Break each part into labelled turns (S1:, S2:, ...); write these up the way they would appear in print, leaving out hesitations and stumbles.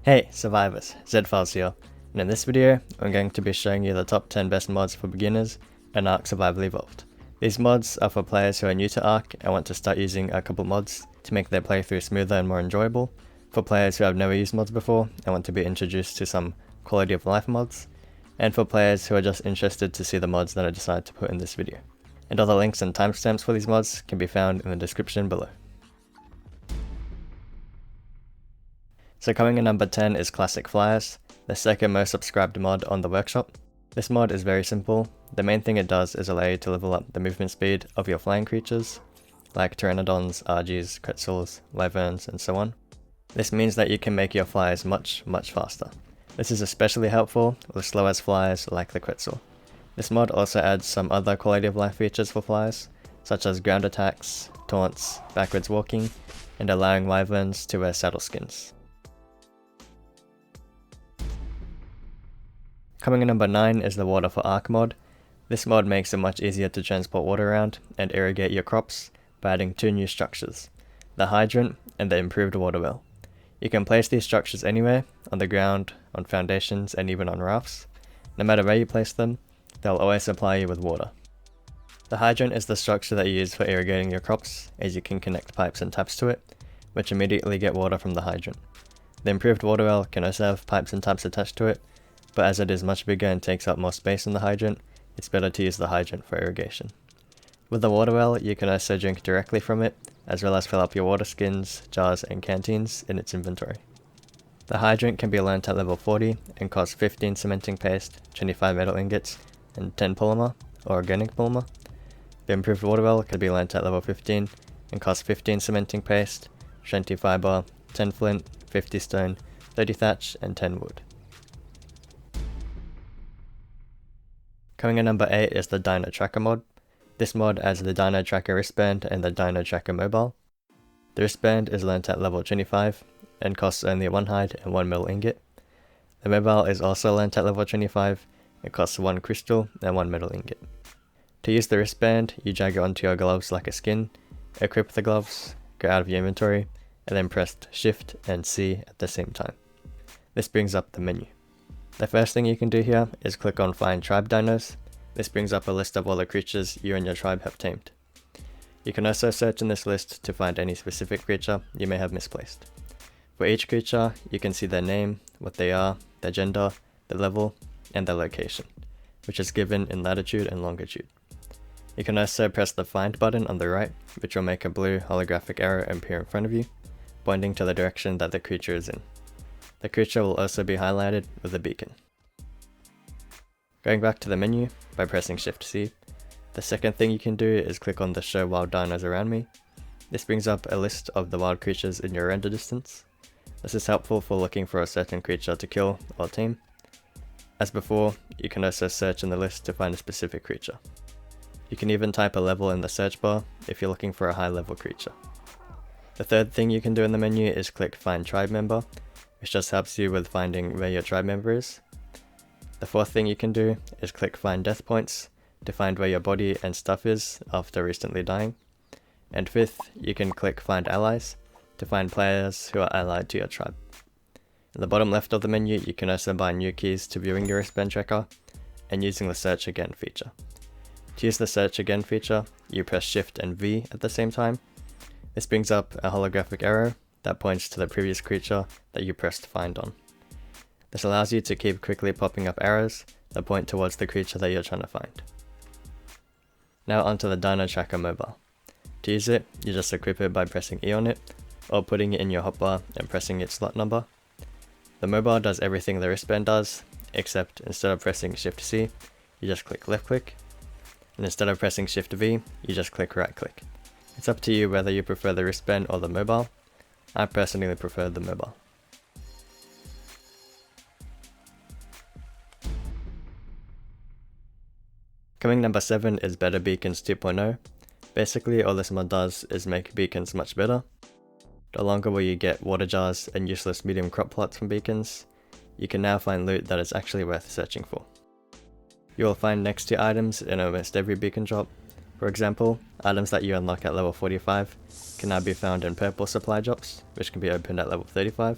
S1: Hey survivors, Zfiles here, and in this video I'm going to be showing you the top 10 best mods for beginners in Ark Survival Evolved. These mods are for players who are new to Ark and want to start using a couple mods to make their playthrough smoother and more enjoyable, for players who have never used mods before and want to be introduced to some quality of life mods, and for players who are just interested to see the mods that I decided to put in this video. And all the links and timestamps for these mods can be found in the description below. So coming in number 10 is Classic Flyers, the second most subscribed mod on the workshop. This mod is very simple. The main thing it does is allow you to level up the movement speed of your flying creatures, like Pteranodons, Argies, Quetzals, Wyverns, and so on. This means that you can make your flyers much faster. This is especially helpful with slow as flyers like the Quetzal. This mod also adds some other quality of life features for flyers, such as ground attacks, taunts, backwards walking, and allowing Wyverns to wear saddle skins. Coming in number 9 is the Water for Ark mod. This mod makes it much easier to transport water around and irrigate your crops by adding two new structures, the hydrant and the improved water well. You can place these structures anywhere, on the ground, on foundations, and even on rafts. No matter where you place them, they'll always supply you with water. The hydrant is the structure that you use for irrigating your crops, as you can connect pipes and taps to it, which immediately get water from the hydrant. The improved water well can also have pipes and taps attached to it, but as it is much bigger and takes up more space in the hydrant, it's better to use the hydrant for irrigation. With the water well, you can also drink directly from it, as well as fill up your water skins, jars, and canteens in its inventory. The hydrant can be learnt at level 40 and costs 15 cementing paste, 25 metal ingots, and 10 polymer, or organic polymer. The improved water well can be learnt at level 15 and costs 15 cementing paste, 20 fiber, 10 flint, 50 stone, 30 thatch, and 10 wood. Coming in number 8 is the DinoTracker mod. This mod adds the DinoTracker wristband and the DinoTracker mobile. The wristband is learnt at level 25 and costs only 1 hide and 1 metal ingot. The mobile is also learnt at level 25. It costs 1 crystal and 1 metal ingot. To use the wristband, you drag it onto your gloves like a skin, equip the gloves, go out of your inventory, and then press Shift and C at the same time. This brings up the menu. The first thing you can do here is click on Find Tribe Dinos. This brings up a list of all the creatures you and your tribe have tamed. You can also search in this list to find any specific creature you may have misplaced. For each creature, you can see their name, what they are, their gender, their level, and their location, which is given in latitude and longitude. You can also press the Find button on the right, which will make a blue holographic arrow appear in front of you, pointing to the direction that the creature is in. The creature will also be highlighted with a beacon. Going back to the menu by pressing Shift C, the second thing you can do is click on the Show Wild Dinos Around Me. This brings up a list of the wild creatures in your render distance. This is helpful for looking for a certain creature to kill or tame. As before, you can also search in the list to find a specific creature. You can even type a level in the search bar if you're looking for a high level creature. The third thing you can do in the menu is click Find Tribe Member, which just helps you with finding where your tribe member is. The fourth thing you can do is click Find Death Points to find where your body and stuff is after recently dying. And fifth, you can click Find Allies to find players who are allied to your tribe. In the bottom left of the menu, you can also buy new keys to viewing your wristband tracker and using the Search Again feature. To use the Search Again feature, you press Shift and V at the same time. This brings up a holographic arrow that points to the previous creature that you pressed Find on. This allows you to keep quickly popping up arrows that point towards the creature that you're trying to find. Now onto the DinoTracker mobile. To use it, you just equip it by pressing E on it, or putting it in your hotbar and pressing its slot number. The mobile does everything the wristband does, except instead of pressing Shift C, you just click left click, and instead of pressing Shift V, you just click right click. It's up to you whether you prefer the wristband or the mobile. I personally prefer the mobile. Coming number 7 is Better Beacons 2.0. Basically all this mod does is make beacons much better. No longer will you get water jars and useless medium crop plots from beacons. You can now find loot that is actually worth searching for. You will find next to items in almost every beacon drop. For example, items that you unlock at level 45 can now be found in purple supply drops, which can be opened at level 35.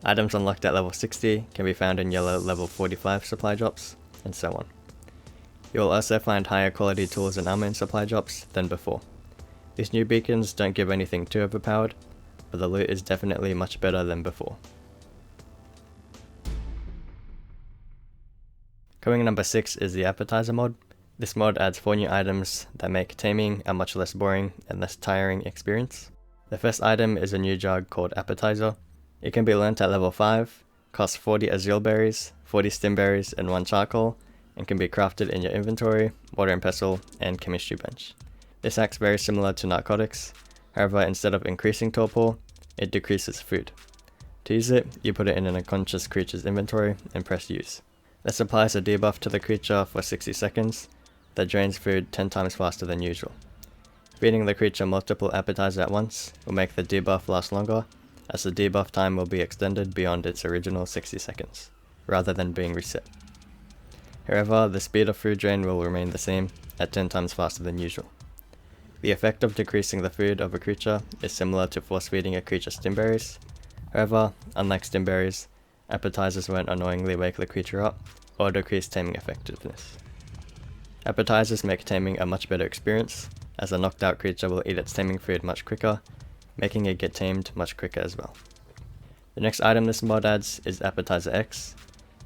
S1: Items unlocked at level 60 can be found in yellow level 45 supply drops, and so on. You will also find higher quality tools and armor in supply drops than before. These new beacons don't give anything too overpowered, but the loot is definitely much better than before. Coming number 6 is the Appetizer mod. This mod adds 4 new items that make taming a much less boring and less tiring experience. The first item is a new jug called Appetizer. It can be learnt at level 5, costs 40 azure berries, 40 stim berries and 1 charcoal, and can be crafted in your inventory, water and pestle, and chemistry bench. This acts very similar to Narcotics, however instead of increasing torpor, it decreases food. To use it, you put it in an unconscious creature's inventory and press use. This applies a debuff to the creature for 60 seconds that drains food 10 times faster than usual. Feeding the creature multiple appetizers at once will make the debuff last longer, as the debuff time will be extended beyond its original 60 seconds, rather than being reset. However, the speed of food drain will remain the same at 10 times faster than usual. The effect of decreasing the food of a creature is similar to force feeding a creature stimberries. However, unlike stimberries, appetizers won't annoyingly wake the creature up or decrease taming effectiveness. Appetizers make taming a much better experience, as a knocked out creature will eat its taming food much quicker, making it get tamed much quicker as well. The next item this mod adds is Appetizer X.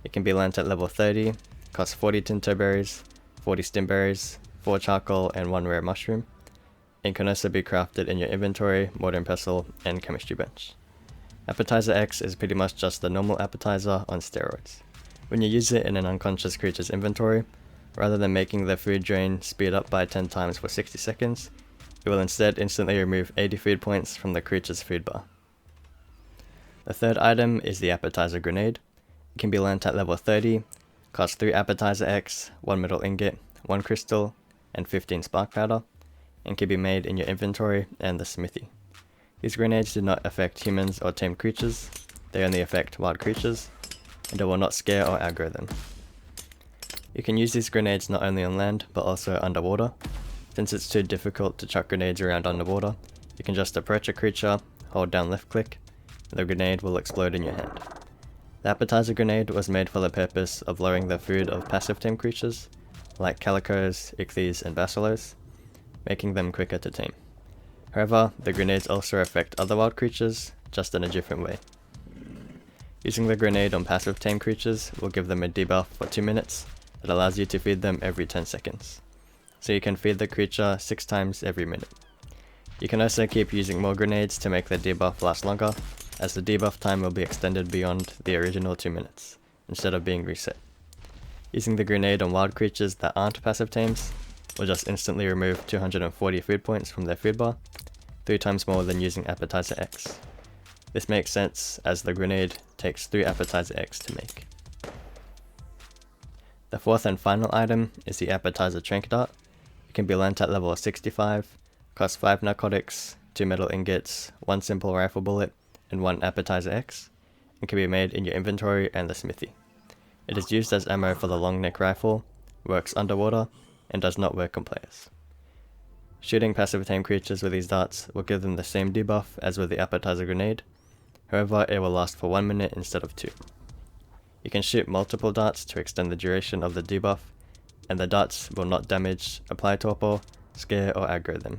S1: It can be learnt at level 30, costs 40 tinto berries, 40 stim berries, 4 charcoal and 1 rare mushroom. It can also be crafted in your inventory, mortar and pestle, and chemistry bench. Appetizer X is pretty much just the normal appetizer on steroids. When you use it in an unconscious creature's inventory, rather than making the food drain speed up by 10 times for 60 seconds, it will instead instantly remove 80 food points from the creature's food bar. The third item is the Appetizer Grenade. It can be learnt at level 30, costs 3 Appetizer X, 1 metal ingot, 1 crystal, and 15 spark powder, and can be made in your inventory and the smithy. These grenades do not affect humans or tamed creatures, they only affect wild creatures, and it will not scare or aggro them. You can use these grenades not only on land, but also underwater. Since it's too difficult to chuck grenades around underwater, you can just approach a creature, hold down left click, and the grenade will explode in your hand. The Appetizer Grenade was made for the purpose of lowering the food of passive tame creatures, like calicos, ichthyes, and basilos, making them quicker to tame. However, the grenades also affect other wild creatures, just in a different way. Using the grenade on passive tame creatures will give them a debuff for 2 minutes that allows you to feed them every 10 seconds. So you can feed the creature 6 times every minute. You can also keep using more grenades to make the debuff last longer, as the debuff time will be extended beyond the original 2 minutes, instead of being reset. Using the grenade on wild creatures that aren't passive tames will just instantly remove 240 food points from their food bar, 3 times more than using Appetizer X. This makes sense, as the grenade takes 3 Appetizer X to make. The fourth and final item is the Appetizer Trank Dart. It can be learnt at level 65, costs 5 narcotics, 2 metal ingots, 1 simple rifle bullet, and 1 Appetizer X, and can be made in your inventory and the smithy. It is used as ammo for the long neck rifle, works underwater, and does not work on players. Shooting passive tame creatures with these darts will give them the same debuff as with the Appetizer Grenade, however it will last for 1 minute instead of 2. You can shoot multiple darts to extend the duration of the debuff, and the darts will not damage, apply torpor, scare or aggro them.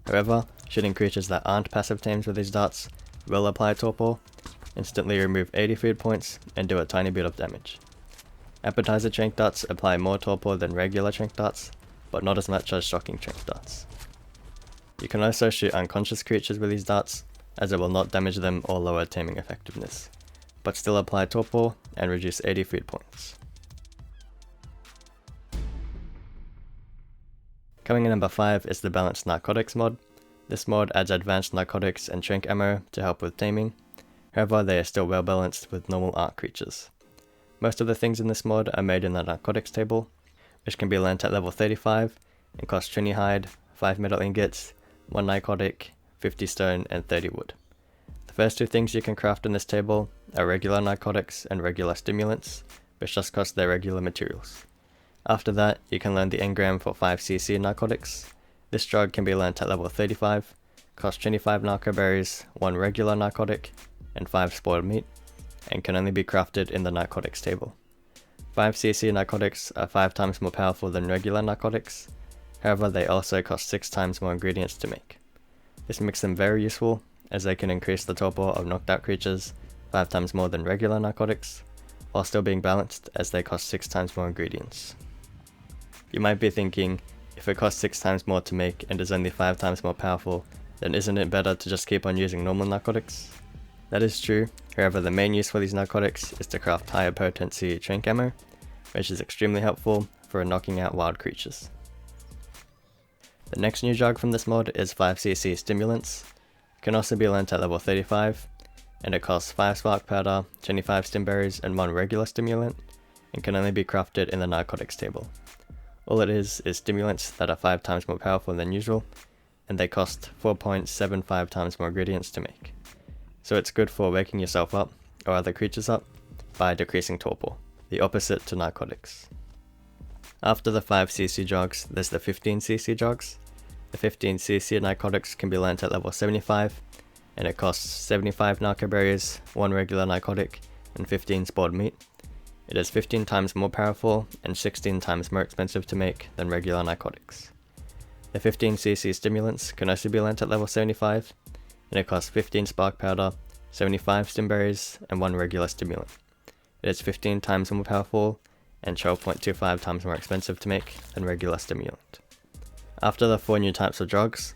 S1: However, shooting creatures that aren't passive tames with these darts will apply torpor, instantly remove 80 food points, and do a tiny bit of damage. Appetizer trank darts apply more torpor than regular trank darts, but not as much as shocking trank darts. You can also shoot unconscious creatures with these darts, as it will not damage them or lower taming effectiveness, but still apply torpor and reduce 80 food points. Coming in number 5 is the Balanced Narcotics mod. This mod adds advanced narcotics and trank ammo to help with taming, however they are still well balanced with normal art creatures. Most of the things in this mod are made in the narcotics table, which can be learnt at level 35 and costs 20 hide, 5 metal ingots, 1 narcotic, 50 stone and 30 wood. The first 2 things you can craft in this table are regular narcotics and regular stimulants, which just cost their regular materials. After that, you can learn the engram for 5cc narcotics. This drug can be learnt at level 35, costs 25 narco berries, 1 regular narcotic, and 5 spoiled meat, and can only be crafted in the Narcotics table. 5cc narcotics are 5 times more powerful than regular narcotics, however they also cost 6 times more ingredients to make. This makes them very useful, as they can increase the torpor of knocked out creatures 5 times more than regular narcotics, while still being balanced as they cost 6 times more ingredients. You might be thinking, if it costs 6 times more to make and is only 5 times more powerful, then isn't it better to just keep on using normal narcotics? That is true, however the main use for these narcotics is to craft higher potency trank ammo, which is extremely helpful for knocking out wild creatures. The next new drug from this mod is 5cc Stimulants. It can also be learnt at level 35, and it costs 5 spark powder, 25 stimberries and 1 regular stimulant, and can only be crafted in the Narcotics table. All it is stimulants that are 5 times more powerful than usual, and they cost 4.75 times more ingredients to make. So it's good for waking yourself up, or other creatures up, by decreasing torpor, the opposite to narcotics. After the 5cc drugs, there's the 15cc drugs. The 15cc narcotics can be learnt at level 75, and it costs 75 narco berries, 1 regular narcotic, and 15 spoiled meat. It is 15 times more powerful and 16 times more expensive to make than regular narcotics. The 15cc stimulants can also be learnt at level 75, and it costs 15 spark powder, 75 stimberries, and 1 regular stimulant. It is 15 times more powerful and 12.25 times more expensive to make than regular stimulant. After the 4 new types of drugs,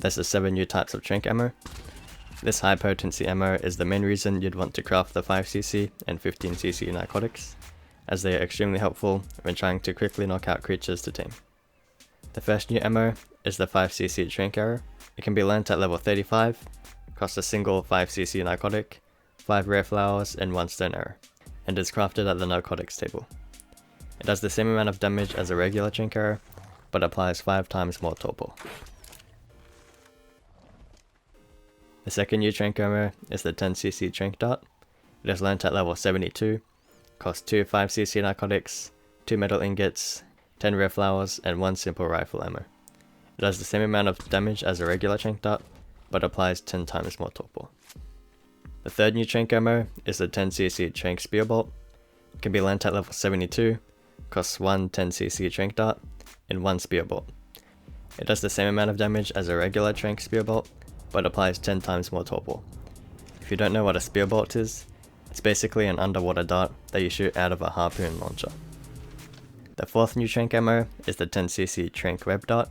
S1: there's the 7 new types of trank ammo. This high potency ammo is the main reason you'd want to craft the 5cc and 15cc narcotics, as they are extremely helpful when trying to quickly knock out creatures to tame. The first new ammo is the 5cc trank arrow. It can be learnt at level 35, costs a single 5cc narcotic, 5 rare flowers and 1 stone arrow, and is crafted at the Narcotics table. It does the same amount of damage as a regular trank arrow, but applies 5 times more torpor. The second new trank ammo is the 10cc trank dart. It is learnt at level 72, costs 2 5cc narcotics, 2 metal ingots, 10 rare flowers, and 1 simple rifle ammo. It does the same amount of damage as a regular trank dart, but applies 10 times more torpor. The third new trank ammo is the 10cc trank spear bolt. It can be learnt at level 72, costs 1 10cc trank dart, and 1 spear bolt. It does the same amount of damage as a regular trank spear bolt, but applies 10 times more torpor. If you don't know what a spear bolt is, it's basically an underwater dart that you shoot out of a harpoon launcher. The fourth new trank ammo is the 10cc trank web dart.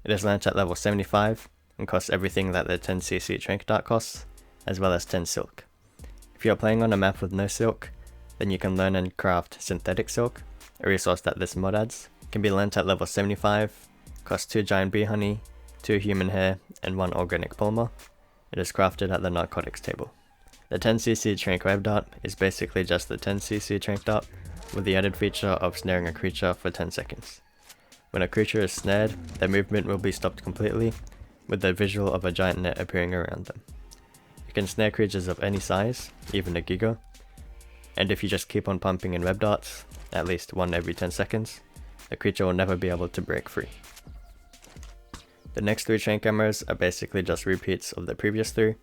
S1: It is learnt at level 75 and costs everything that the 10cc trank dart costs, as well as 10 silk. If you are playing on a map with no silk, then you can learn and craft synthetic silk, a resource that this mod adds. It can be learnt at level 75, costs 2 giant bee honey, 2 human hair, and 1 organic polymer. It is crafted at the Narcotics table. The 10cc trank web dart is basically just the 10cc trank dart, with the added feature of snaring a creature for 10 seconds. When a creature is snared, their movement will be stopped completely, with the visual of a giant net appearing around them. You can snare creatures of any size, even a giga, and if you just keep on pumping in web darts, at least 1 every 10 seconds, the creature will never be able to break free. The next 3 trank ammos are basically just repeats of the previous 3,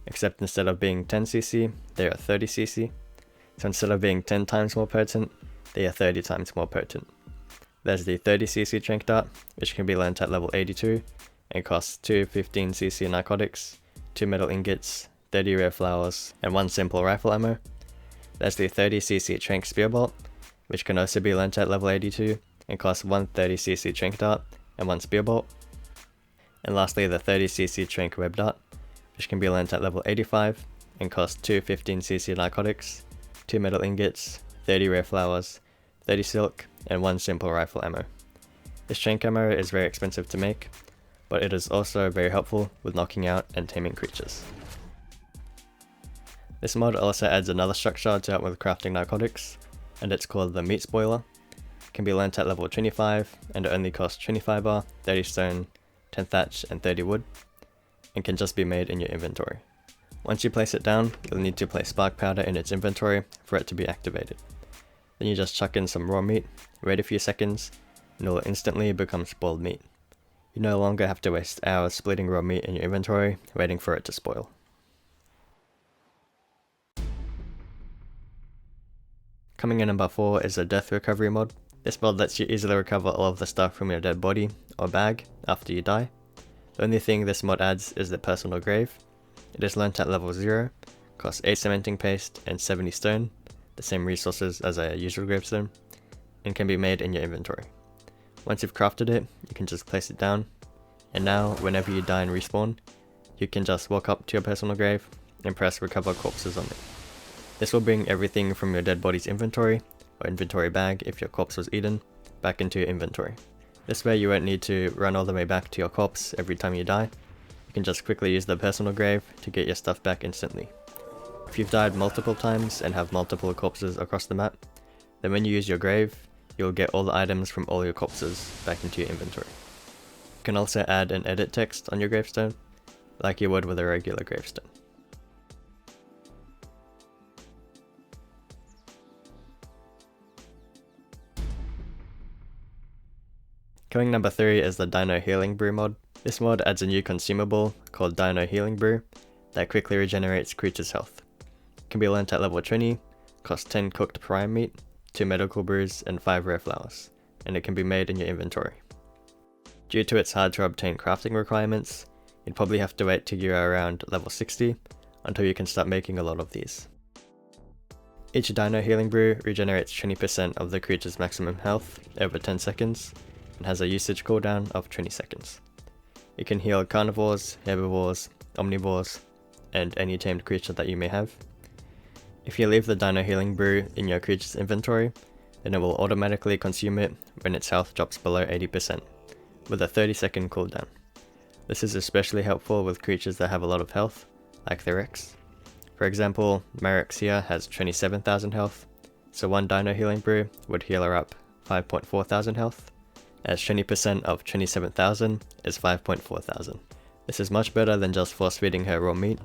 S1: except instead of being 10cc, they are 30cc, so instead of being 10 times more potent, they are 30 times more potent. There's the 30cc trank dart, which can be learnt at level 82, and costs 2 15cc narcotics, 2 metal ingots, 30 rare flowers, and 1 simple rifle ammo. There's the 30cc trank spear bolt, which can also be learnt at level 82, and costs 1 30cc trank dart, and 1 spear bolt. And lastly, the 30cc trank web dart, which can be learnt at level 85 and costs 2 15cc narcotics, 2 metal ingots, 30 rare flowers, 30 silk, and 1 simple rifle ammo. This trank ammo is very expensive to make, but it is also very helpful with knocking out and taming creatures. This mod also adds another structure to help with crafting narcotics, and it's called the meat spoiler. It can be learnt at level 25 and it only costs 20 fiber, 30 stone, 10 thatch, and 30 wood, and can just be made in your inventory. Once you place it down, you'll need to place spark powder in its inventory for it to be activated. Then you just chuck in some raw meat, wait a few seconds, and it will instantly become spoiled meat. You no longer have to waste hours splitting raw meat in your inventory, waiting for it to spoil. Coming in number 4 is the Death Recovery mod. This mod lets you easily recover all of the stuff from your dead body or bag after you die. The only thing this mod adds is the personal grave. It is learnt at level 0, costs 8 cementing paste and 70 stone, the same resources as a usual gravestone, and can be made in your inventory. Once you've crafted it, you can just place it down, and now whenever you die and respawn, you can just walk up to your personal grave and press recover corpses on it. This will bring everything from your dead body's inventory, or inventory bag if your corpse was eaten, back into your inventory. This way you won't need to run all the way back to your corpse every time you die. You can just quickly use the personal grave to get your stuff back instantly. If you've died multiple times and have multiple corpses across the map, then when you use your grave, you'll get all the items from all your corpses back into your inventory. You can also add and edit text on your gravestone, like you would with a regular gravestone. Coming number 3 is the Dino Healing Brew mod. This mod adds a new consumable called Dino Healing Brew that quickly regenerates creatures' health. It can be learnt at level 20, costs 10 cooked prime meat, 2 medical brews and 5 rare flowers, and it can be made in your inventory. Due to its hard to obtain crafting requirements, you'd probably have to wait till you're around level 60 until you can start making a lot of these. Each Dino Healing Brew regenerates 20% of the creature's maximum health over 10 seconds, and has a usage cooldown of 20 seconds. It can heal carnivores, herbivores, omnivores, and any tamed creature that you may have. If you leave the Dino Healing Brew in your creature's inventory, then it will automatically consume it when its health drops below 80%, with a 30-second cooldown. This is especially helpful with creatures that have a lot of health, like the Rex. For example, my Rex here has 27,000 health, so one Dino Healing Brew would heal her up 5.4 thousand health, as 20% of 27,000 is 5.4 thousand. This is much better than just force feeding her raw meat,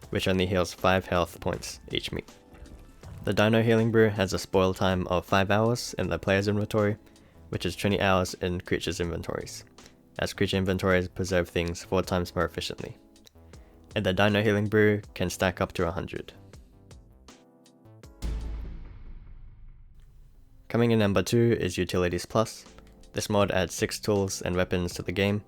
S1: which only heals 5 health points each meat. The Dino Healing Brew has a spoil time of 5 hours in the player's inventory, which is 20 hours in creatures' inventories, as creature inventories preserve things 4 times more efficiently. And the Dino Healing Brew can stack up to 100. Coming in number 2 is Utilities Plus. This mod adds 6 tools and weapons to the game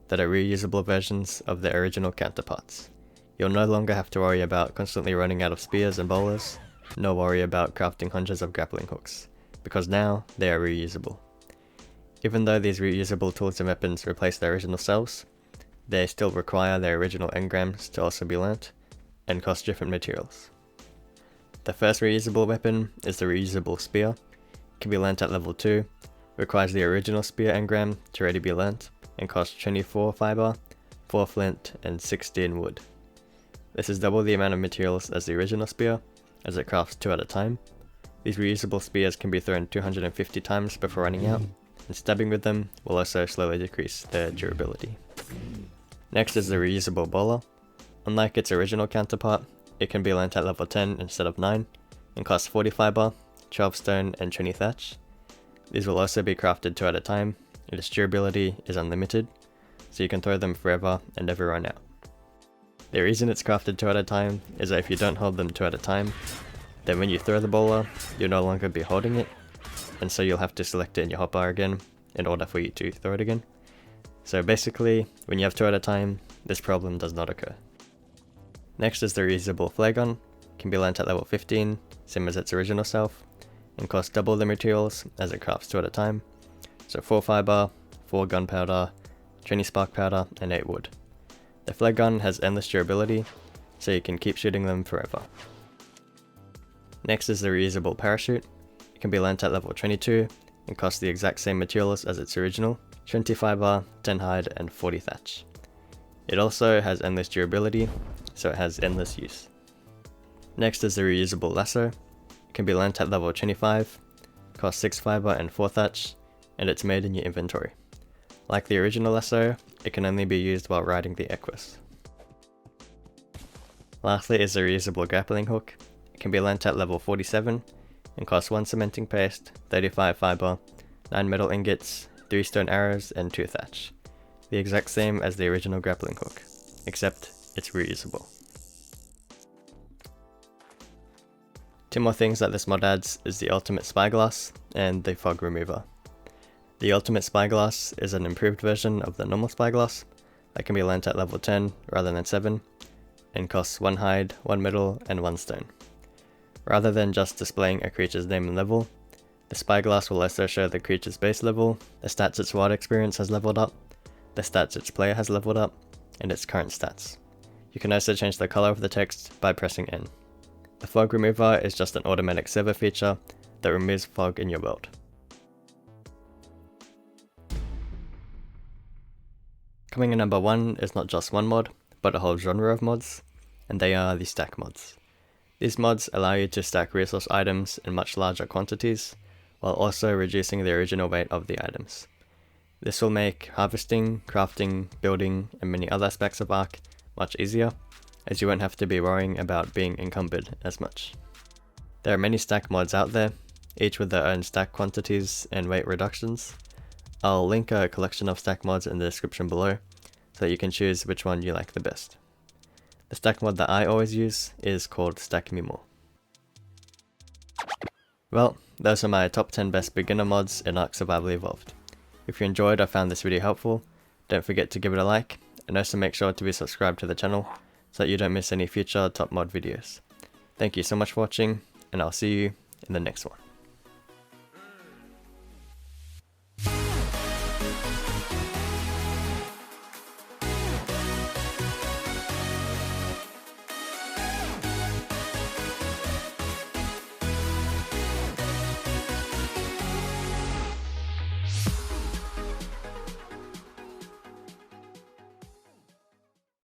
S1: that are reusable versions of their original counterparts. You'll no longer have to worry about constantly running out of spears and bowlers, nor worry about crafting hundreds of grappling hooks, because now they are reusable. Even though these reusable tools and weapons replace their original selves, they still require their original engrams to also be learnt, and cost different materials. The first reusable weapon is the reusable spear. It can be learnt at level 2, requires the original spear engram to already be learnt, and costs 24 fiber, 4 flint, and 16 wood. This is double the amount of materials as the original spear, as it crafts 2 at a time. These reusable spears can be thrown 250 times before running out, and stabbing with them will also slowly decrease their durability. Next is the reusable bowler. Unlike its original counterpart, it can be learnt at level 10 instead of 9, and costs 40 fiber, 12 stone, and 20 thatch. These will also be crafted 2 at a time, and its durability is unlimited, so you can throw them forever and never run out. The reason it's crafted 2 at a time is that if you don't hold them 2 at a time, then when you throw the bowler, you'll no longer be holding it, and so you'll have to select it in your hotbar again in order for you to throw it again. So basically, when you have 2 at a time, this problem does not occur. Next is the reusable flare gun. It can be learnt at level 15, same as its original self, and costs double the materials as it crafts 2 at a time, so 4 fiber, 4 gunpowder, 20 spark powder, and 8 wood. The flare gun has endless durability, so you can keep shooting them forever. Next is the reusable parachute. It can be learnt at level 22, and costs the exact same materials as its original, 20 fiber, 10 hide, and 40 thatch. It also has endless durability, so it has endless use. Next is the reusable lasso. It can be learnt at level 25, costs 6 fiber and 4 thatch, and it's made in your inventory. Like the original lasso, it can only be used while riding the Equus. Lastly is the reusable grappling hook. It can be learnt at level 47, and costs 1 cementing paste, 35 fiber, 9 metal ingots, 3 stone arrows, and 2 thatch. The exact same as the original grappling hook, except it's reusable. Two more things that this mod adds is the ultimate spyglass and the fog remover. The ultimate spyglass is an improved version of the normal spyglass that can be learnt at level 10 rather than 7 and costs 1 hide, 1 metal and 1 stone. Rather than just displaying a creature's name and level, the spyglass will also show the creature's base level, the stats its wild experience has leveled up, the stats its player has leveled up, and its current stats. You can also change the color of the text by pressing N. The fog remover is just an automatic server feature that removes fog in your world. Coming in number 1 is not just one mod, but a whole genre of mods, and they are the stack mods. These mods allow you to stack resource items in much larger quantities, while also reducing the original weight of the items. This will make harvesting, crafting, building, and many other aspects of Ark much easier, as you won't have to be worrying about being encumbered as much. There are many stack mods out there, each with their own stack quantities and weight reductions. I'll link a collection of stack mods in the description below, so that you can choose which one you like the best. The stack mod that I always use is called Stack Me More. Well, those are my top 10 best beginner mods in Ark Survival Evolved. If you enjoyed or found this video helpful, don't forget to give it a like, and also make sure to be subscribed to the channel so that you don't miss any future top mod videos. Thank you so much for watching, and I'll see you in the next one.